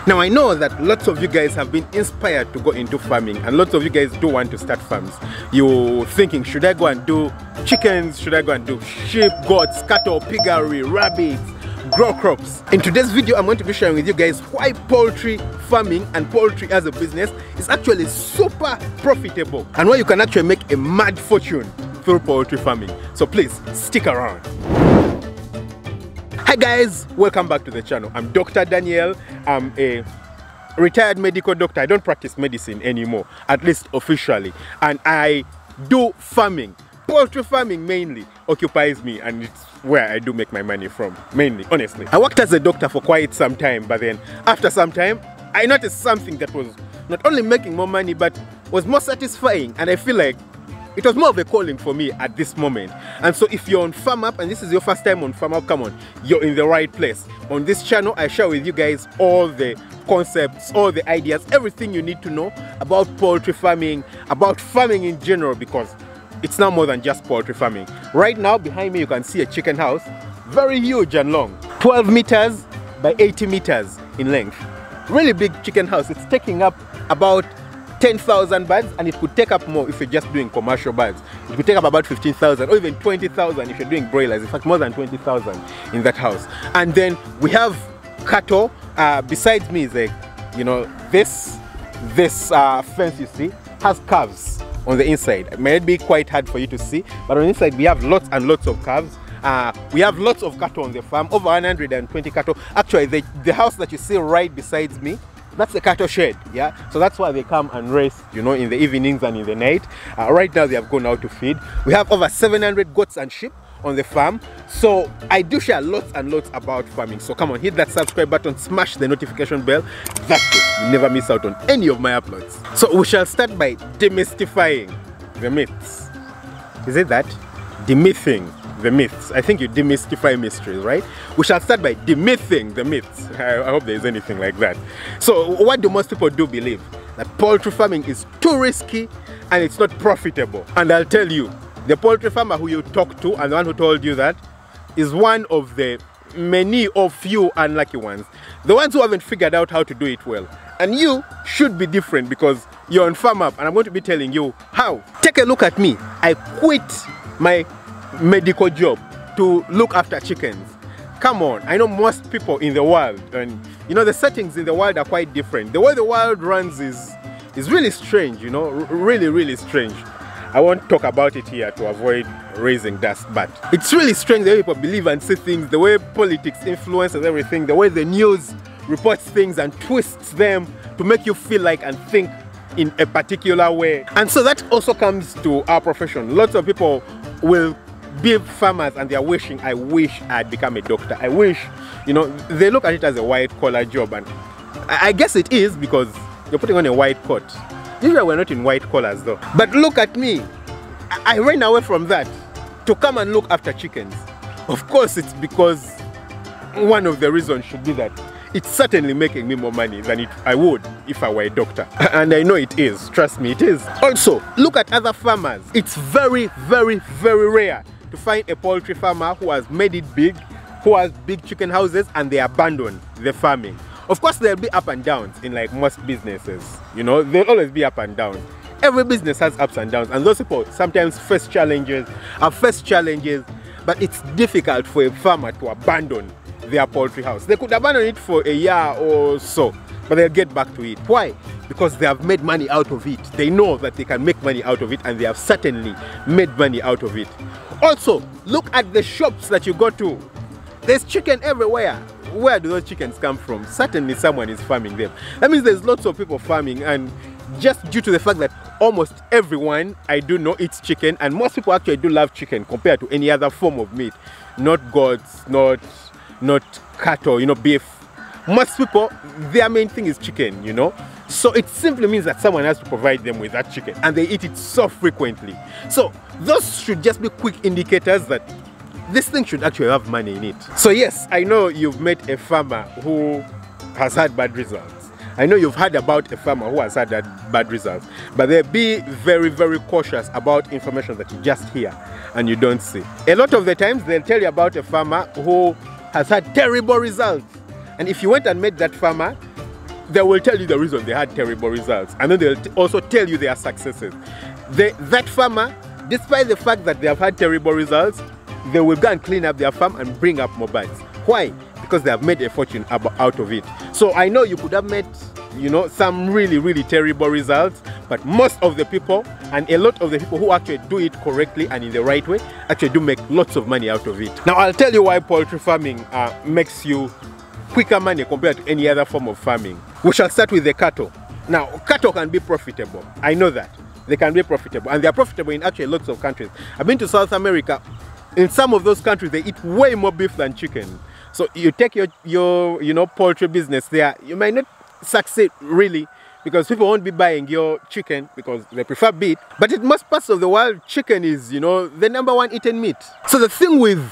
Now I know that lots of you guys have been inspired to go into farming, and lots of you guys do want to start farms. You're thinking, should I go and do chickens? Should I go and do sheep, goats, cattle, piggery, rabbits, grow crops? In today's video, I'm going to be sharing with you guys why poultry farming and poultry as a business is actually super profitable, and why you can actually make a mad fortune through poultry farming. So please stick around. Hi guys, welcome back to the channel. I'm Dr. Daniel. I'm a retired medical doctor. I don't practice medicine anymore, at least officially, and I do farming. Poultry farming mainly occupies me, and it's where I do make my money from, mainly, honestly. I worked as a doctor for quite some time, but then after some time I noticed something that was not only making more money but was more satisfying, and I feel like it was more of a calling for me at this moment. And so if you're on Farm Up and this is your first time on Farm Up, come on, you're in the right place. On this channel, I share with you guys all the concepts, all the ideas, everything you need to know about poultry farming, about farming in general, because it's now more than just poultry farming. Right now, behind me, you can see a chicken house, very huge and long, 12 meters by 80 meters in length. Really big chicken house. It's taking up about 10,000 birds, and it could take up more if you're just doing commercial birds. It could take up about 15,000 or even 20,000 if you're doing broilers. In fact, more than 20,000 in that house. And then we have cattle. Besides me is this fence you see has calves on the inside. It might be quite hard for you to see, but on the inside we have lots and lots of calves. We have lots of cattle on the farm, over 120 cattle. Actually, the house that you see right beside me, that's the cattle shed, yeah? So that's why they come and rest, in the evenings and in the night. Right now they have gone out to feed. We have over 700 goats and sheep on the farm. So I do share lots and lots about farming. So come on, hit that subscribe button, smash the notification bell. That way you never miss out on any of my uploads. So we shall start by demystifying the myths. Is it that? Demything the myths. I think you demystify mysteries, right? We shall start by demything the myths. I hope there is anything like that. So what do most people do believe? That poultry farming is too risky and it's not profitable. And I'll tell you, the poultry farmer who you talk to and the one who told you that is one of the many or few unlucky ones. The ones who haven't figured out how to do it well. And you should be different because you're on Farm Up, and I'm going to be telling you how. Take a look at me. I quit my medical job to look after chickens. Come on, I know most people in the world, and the settings in the world are quite different. The way the world runs is really strange, really strange. I won't talk about it here to avoid raising dust, but it's really strange the way people believe and see things, the way politics influences everything, the way the news reports things and twists them to make you feel like and think in a particular way. And so that also comes to our profession. Lots of people will be farmers and they're wishing, I wish I'd become a doctor. I wish, they look at it as a white collar job, and I guess it is because you're putting on a white coat. Usually we're not in white collars though. But look at me. I ran away from that to come and look after chickens. Of course it's because one of the reasons should be that it's certainly making me more money than I would if I were a doctor. And I know it is, trust me, it is. Also, look at other farmers. It's very, very, very rare to find a poultry farmer who has made it big, who has big chicken houses, and they abandon the farming. Of course, there'll be up and downs in like most businesses. There'll always be up and downs. Every business has ups and downs, and those people sometimes face challenges, but it's difficult for a farmer to abandon their poultry house. They could abandon it for a year or so, but they'll get back to it. Why? Because they have made money out of it. They know that they can make money out of it, and they have certainly made money out of it. Also, look at the shops that you go to. There's chicken everywhere. Where do those chickens come from? Certainly someone is farming them. That means there's lots of people farming, and just due to the fact that almost everyone I do know eats chicken, and most people actually do love chicken compared to any other form of meat. Not goats, not cattle, beef. Most people, their main thing is chicken, So it simply means that someone has to provide them with that chicken, and they eat it so frequently. So those should just be quick indicators that this thing should actually have money in it. So yes, I know you've met a farmer who has had bad results. I know you've heard about a farmer who has had bad results, but they'll be very, very cautious about information that you just hear and you don't see. A lot of the times they'll tell you about a farmer who has had terrible results. And if you went and met that farmer, they will tell you the reason they had terrible results, and then they'll also tell you their successes. That farmer, despite the fact that they have had terrible results, they will go and clean up their farm and bring up more birds. Why? Because they have made a fortune out of it. So I know you could have met, you know, some really terrible results, but most of the people, and a lot of the people who actually do it correctly and in the right way, actually do make lots of money out of it. Now I'll tell you why poultry farming makes you quicker money compared to any other form of farming. We shall start with the cattle. Now, cattle can be profitable. I know that. They can be profitable, and they are profitable in actually lots of countries. I've been to South America. In some of those countries, they eat way more beef than chicken. So you take your you know, poultry business there, you might not succeed really, because people won't be buying your chicken because they prefer beef. But in most parts of the world, chicken is, you know, the #1 eaten meat. So the thing with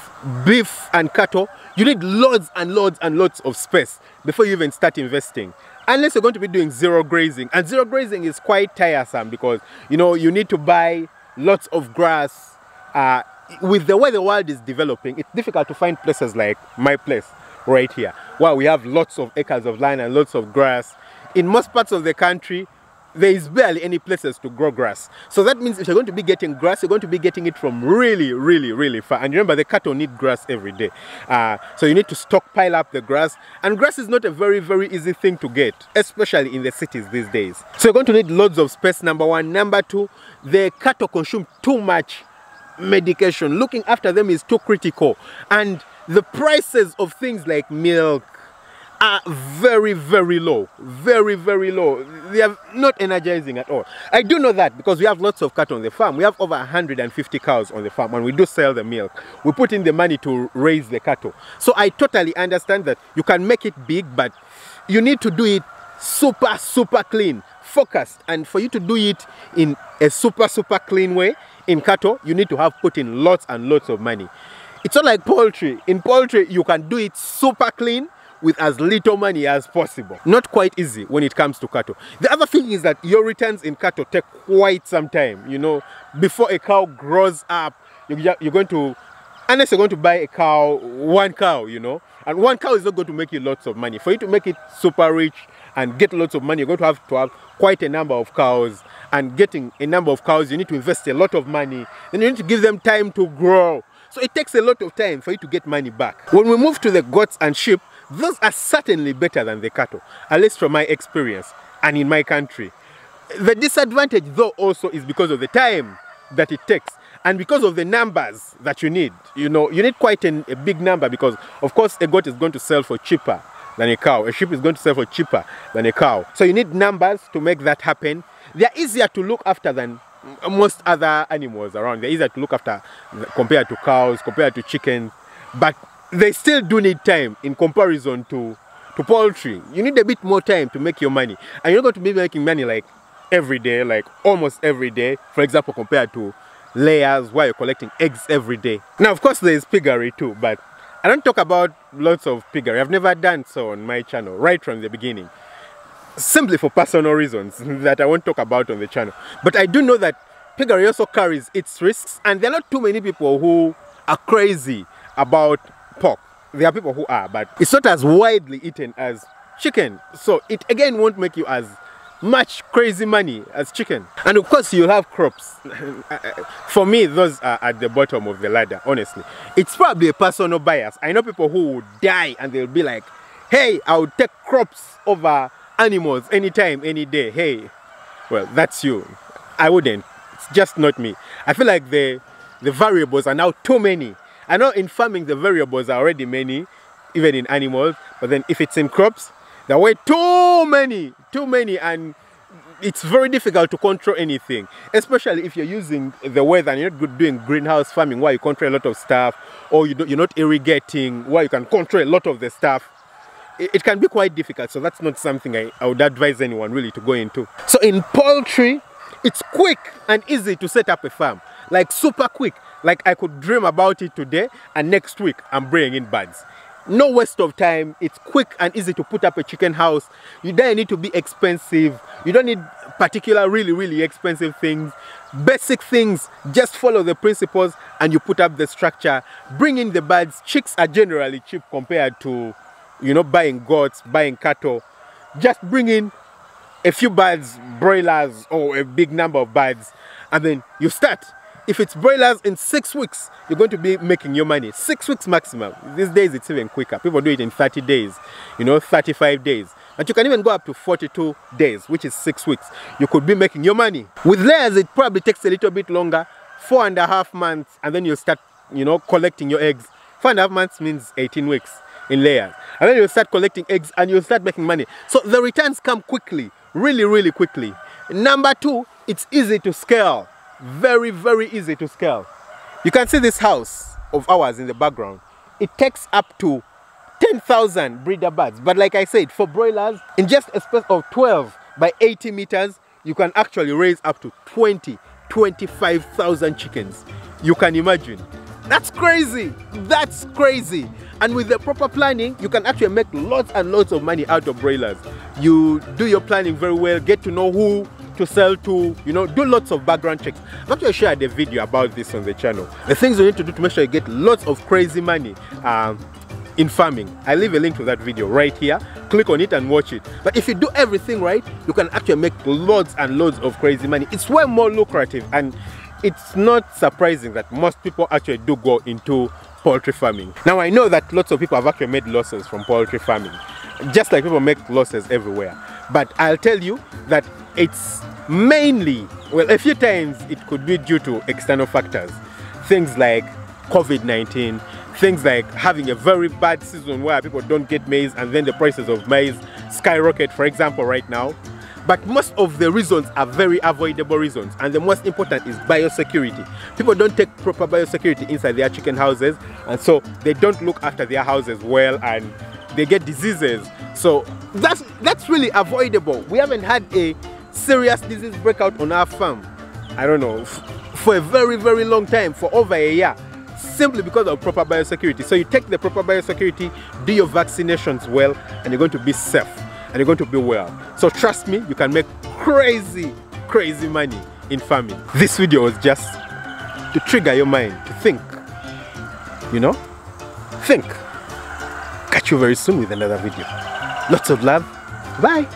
beef and cattle, you need loads and loads of space before you even start investing. Unless you're going to be doing zero grazing. And zero grazing is quite tiresome because, you know, you need to buy lots of grass. With the way the world is developing, it's difficult to find places like my place right here, where we have lots of acres of land and lots of grass. In most parts of the country, there is barely any places to grow grass. So that means if you're going to be getting grass, you're going to be getting it from really far. And remember, the cattle need grass every day. So you need to stockpile up the grass. And grass is not a very easy thing to get, especially in the cities these days. So you're going to need loads of space, #1. #2, the cattle consume too much medication. Looking after them is too critical. And the prices of things like milk are very low. Very low. They are not energizing at all. I do know that because we have lots of cattle on the farm. We have over 150 cows on the farm, and we do sell the milk. We put in the money to raise the cattle. So I totally understand that you can make it big, but you need to do it super clean, focused. And for you to do it in a super clean way in cattle, you need to have put in lots and lots of money. It's not like poultry. In poultry, you can do it super clean with as little money as possible. Not quite easy when it comes to cattle. The other thing is that your returns in cattle take quite some time. You know, before a cow grows up, you're going to, unless you're going to buy a cow, one cow, you know, and one cow is not going to make you lots of money. For you to make it super rich and get lots of money, you're going to have quite a number of cows. And getting a number of cows, you need to invest a lot of money. Then you need to give them time to grow. So it takes a lot of time for you to get money back. When we move to the goats and sheep, those are certainly better than the cattle, at least from my experience and in my country. The disadvantage though also is because of the time that it takes and because of the numbers that you need. You know, you need quite a big number because of course a goat is going to sell for cheaper than a cow. A sheep is going to sell for cheaper than a cow. So you need numbers to make that happen. They are easier to look after than most other animals around. They're easier to look after compared to cows, compared to chickens, but they still do need time in comparison to poultry. You need a bit more time to make your money, and you're not going to be making money like every day, like almost every day, for example, compared to layers where you're collecting eggs every day. Now, of course, there is piggery too, but I don't talk about lots of piggery. I've never done so on my channel right from the beginning, simply for personal reasons that I won't talk about on the channel. But I do know that piggery also carries its risks, and there are not too many people who are crazy about pork. There are people who are, but it's not as widely eaten as chicken. So it again won't make you as much crazy money as chicken. And of course you'll have crops. For me, those are at the bottom of the ladder, honestly. It's probably a personal bias. I know people who would die and they'll be like, hey, I would take crops over animals anytime, any day. Hey, well, that's you. I wouldn't. It's just not me. I feel like the variables are now too many. I know in farming the variables are already many, even in animals, but then if it's in crops, there are way too many, and it's very difficult to control anything, especially if you're using the weather and you're not doing greenhouse farming where you control a lot of stuff, or you're not irrigating where you can control a lot of the stuff. It can be quite difficult, so that's not something I would advise anyone really to go into. So in poultry, it's quick and easy to set up a farm, like super quick. Like I could dream about it today and next week I'm bringing in birds. No waste of time. It's quick and easy to put up a chicken house. You don't need to be expensive. You don't need particular really expensive things. Basic things, just follow the principles and you put up the structure. Bring in the birds. Chicks are generally cheap compared to, you know, buying goats, buying cattle. Just bring in a few birds, broilers, or a big number of birds, and then you start. If it's broilers, in 6 weeks, you're going to be making your money. 6 weeks maximum. These days, it's even quicker. People do it in 30 days, 35 days. And you can even go up to 42 days, which is 6 weeks. You could be making your money. With layers, it probably takes a little bit longer, 4.5 months, and then you start, collecting your eggs. 4.5 months means 18 weeks in layers. And then you start collecting eggs and you start making money. So the returns come quickly, really, really quickly. Number 2, it's easy to scale. Very, very easy to scale. You can see this house of ours in the background. It takes up to 10,000 breeder birds. But like I said, for broilers, in just a space of 12 by 80 meters, you can actually raise up to 25,000 chickens. You can imagine. That's crazy. That's crazy. And with the proper planning, you can actually make lots and lots of money out of broilers. You do your planning very well, get to know who to sell to, do lots of background checks. I've actually shared a video about this on the channel. The things you need to do to make sure you get lots of crazy money in farming. I leave a link to that video right here. Click on it and watch it. But if you do everything right, you can actually make loads and loads of crazy money. It's way more lucrative, and it's not surprising that most people actually do go into poultry farming. Now, I know that lots of people have actually made losses from poultry farming, just like people make losses everywhere. But I'll tell you that it's mainly, well, a few times it could be due to external factors. Things like COVID-19, things like having a very bad season where people don't get maize and then the prices of maize skyrocket, for example, right now. But most of the reasons are very avoidable reasons, and the most important is biosecurity. People don't take proper biosecurity inside their chicken houses, and so they don't look after their houses well, and they get diseases. So that's really avoidable. We haven't had a serious disease breakout on our farm, I don't know, for a very, very long time, for over a year, simply because of proper biosecurity. So you take the proper biosecurity, do your vaccinations well, and you're going to be safe, and you're going to be well. So trust me, you can make crazy, crazy money in farming. This video was just to trigger your mind to think, think. Catch you very soon with another video. Lots of love. Bye.